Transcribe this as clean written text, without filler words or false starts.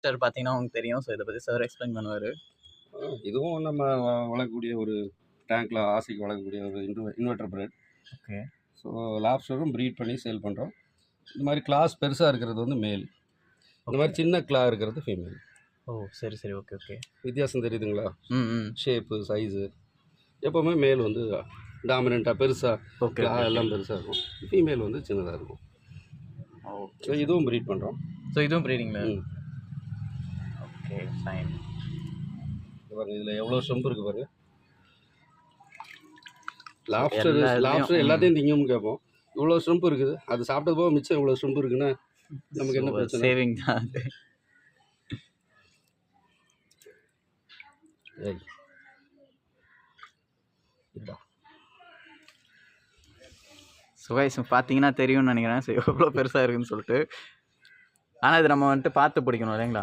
Lobster பார்த்தீங்கன்னா உங்களுக்கு தெரியும். ஸோ இதை பற்றி சார் எக்ஸ்பிளைன் பண்ணுவார். இதுவும் நம்ம வளர்க்கக்கூடிய ஒரு டேங்க்கில் ஆசைக்கு வளர்க்கக்கூடிய ஒரு இன்வெர்டர் பிரெட். ஓகே. ஸோ லாப்ஸ்டரும் ப்ரீட் பண்ணி சேல் பண்ணுறோம். இந்த மாதிரி கிளாஸ் பெருசாக இருக்கிறது வந்து மேல், இந்த மாதிரி சின்ன கிளா இருக்கிறது ஃபீமேல். ஓ சரி சரி, ஓகே ஓகே. வித்தியாசம் தெரியுதுங்களா? ம். ஷேப்பு, சைஸு எப்போவுமே மேல் வந்து டாமினண்ட்டாக பெருசாக, ஓகே கிளா எல்லாம் பெருசாக இருக்கும். ஃபீமேல் வந்து சின்னதாக இருக்கும். ஸோ இதுவும் ப்ரீட் பண்ணுறோம். ஸோ இதுவும் ப்ரீடிங்களா? Okay fine. பாருங்க இதில் எவ்வளோ ஷெம்பு இருக்குது பாருங்க. லாப்ஸ்டர் எல்லாத்தையும் திங்கும்னு கேட்போம். இவ்வளோ ஷ்ரிம்ப் இருக்குது, அது சாப்பிட்டது போக மிச்சம் இவ்வளோ ஷ்ரிம்ப் இருக்குன்னா நமக்கு என்ன பிரச்சனை? சேவிங் தான் அது. சுவைஸ் பார்த்தீங்கன்னா தெரியும்னு நினைக்கிறேன். ஸோ எவ்வளோ பெருசாக இருக்குன்னு சொல்லிட்டு. ஆனால் இது நம்ம வந்துட்டு பார்த்து பிடிக்கணும் இல்லைங்களா?